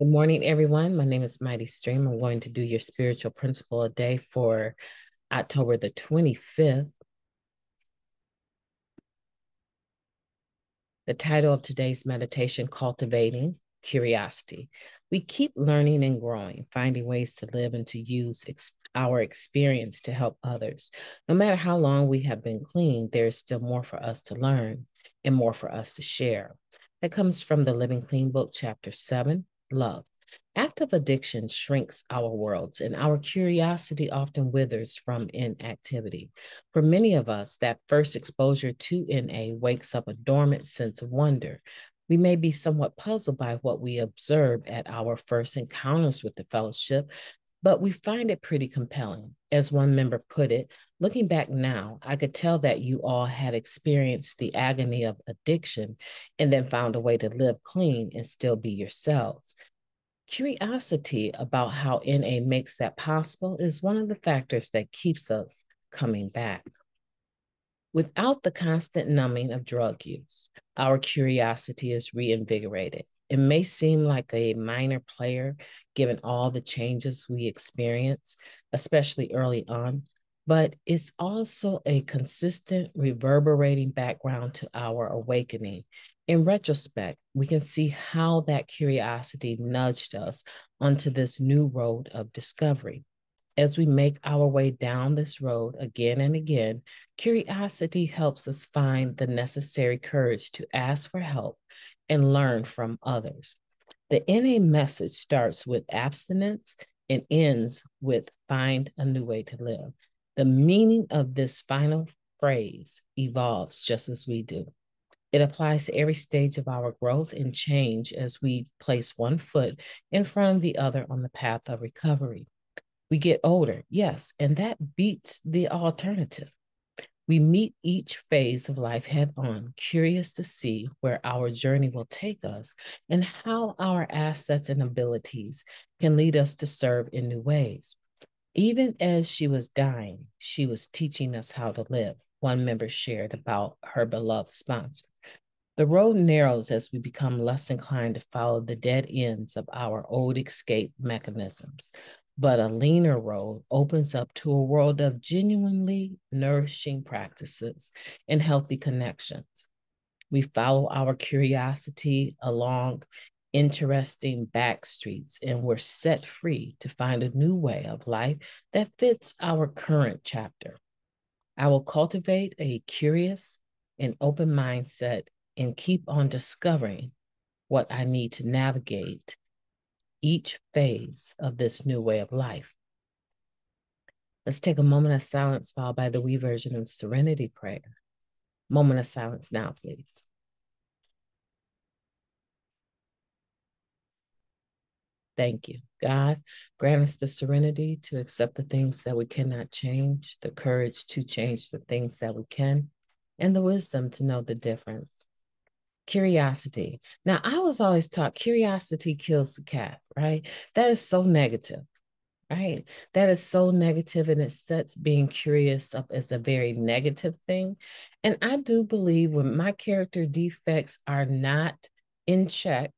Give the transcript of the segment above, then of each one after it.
Good morning, everyone. My name is MightyStream. I'm going to do your spiritual principle a day for October the 25th. The title of today's meditation, Cultivating Curiosity. We keep learning and growing, finding ways to live and to use our experience to help others. No matter how long we have been clean, there is still more for us to learn and more for us to share. That comes from the Living Clean book, chapter 7, Love. Active addiction shrinks our worlds, and our curiosity often withers from inactivity. For many of us, that first exposure to NA wakes up a dormant sense of wonder. We may be somewhat puzzled by what we observe at our first encounters with the fellowship, but we find it pretty compelling. As one member put it, looking back now, I could tell that you all had experienced the agony of addiction and then found a way to live clean and still be yourselves. Curiosity about how NA makes that possible is one of the factors that keeps us coming back. Without the constant numbing of drug use, our curiosity is reinvigorated. It may seem like a minor player given all the changes we experience, especially early on, but it's also a consistent, reverberating background to our awakening. In retrospect, we can see how that curiosity nudged us onto this new road of discovery. As we make our way down this road again and again, curiosity helps us find the necessary courage to ask for help and learn from others. The NA message starts with abstinence and ends with find a new way to live. The meaning of this final phrase evolves just as we do. It applies to every stage of our growth and change as we place one foot in front of the other on the path of recovery. We get older, yes, and that beats the alternative. We meet each phase of life head on, curious to see where our journey will take us and how our assets and abilities can lead us to serve in new ways. Even as she was dying, she was teaching us how to live, one member shared about her beloved sponsor. The road narrows as we become less inclined to follow the dead ends of our old escape mechanisms, but a leaner road opens up to a world of genuinely nourishing practices and healthy connections. We follow our curiosity along interesting back streets, and we're set free to find a new way of life that fits our current chapter. I will cultivate a curious and open mindset and keep on discovering what I need to navigate each phase of this new way of life. Let's take a moment of silence followed by the we version of Serenity Prayer. Moment of silence now, please. Thank you. God, grant us the serenity to accept the things that we cannot change, the courage to change the things that we can, and the wisdom to know the difference. Curiosity. Now, I was always taught curiosity kills the cat, right? That is so negative, right? That is so negative, and it sets being curious up as a very negative thing. And I do believe when my character defects are not in check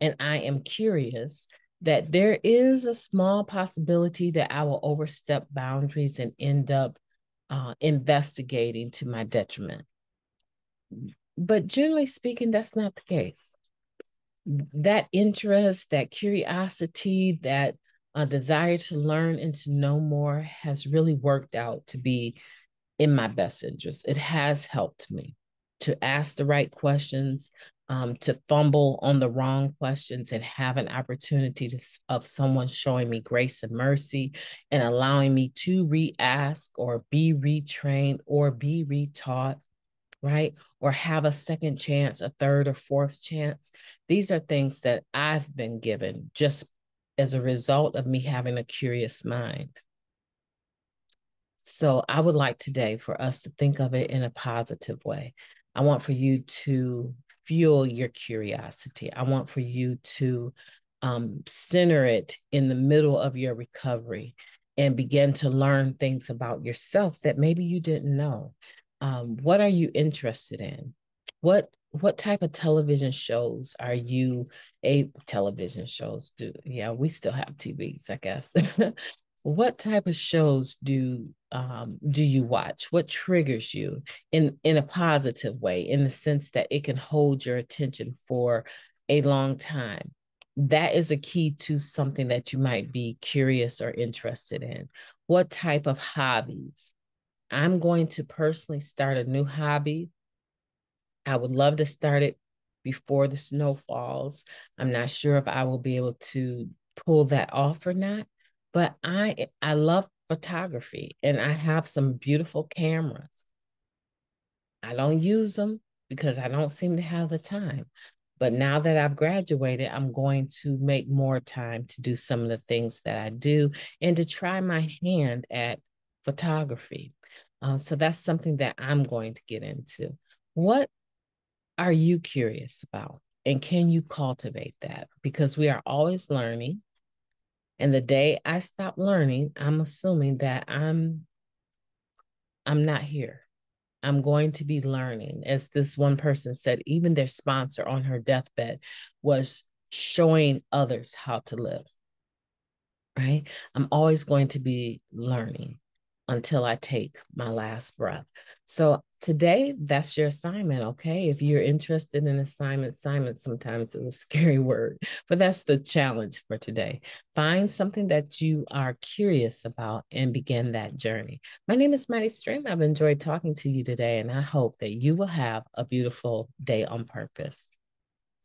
and I am curious, that there is a small possibility that I will overstep boundaries and end up investigating to my detriment. But generally speaking, that's not the case. That interest, that curiosity, that desire to learn and to know more has really worked out to be in my best interest. It has helped me to ask the right questions, to fumble on the wrong questions and have an opportunity of someone showing me grace and mercy and allowing me to re-ask or be retrained or be retaught, right? Or have a second chance, a third or fourth chance. These are things that I've been given just as a result of me having a curious mind. So I would like today for us to think of it in a positive way. I want for you to fuel your curiosity. I want for you to center it in the middle of your recovery and begin to learn things about yourself that maybe you didn't know. What are you interested in? What what type of television shows are you television shows do? Yeah, we still have TVs, I guess. What type of shows do you watch? What triggers you in a positive way, in the sense that it can hold your attention for a long time? That is a key to something that you might be curious or interested in. What type of hobbies? I'm going to personally start a new hobby. I would love to start it before the snow falls. I'm not sure if I will be able to pull that off or not, but I love photography and I have some beautiful cameras. I don't use them because I don't seem to have the time. But now that I've graduated, I'm going to make more time to do some of the things that I do and to try my hand at photography. So that's something that I'm going to get into. What are you curious about? And can you cultivate that? Because we are always learning. And the day I stop learning, I'm assuming that I'm not here. I'm going to be learning. As this one person said, even their sponsor on her deathbed was showing others how to live, right? I'm always going to be learning until I take my last breath. So today, that's your assignment, okay? If you're interested in assignment sometimes is a scary word, but that's the challenge for today. Find something that you are curious about and begin that journey. My name is MightyStream. I've enjoyed talking to you today, and I hope that you will have a beautiful day on purpose.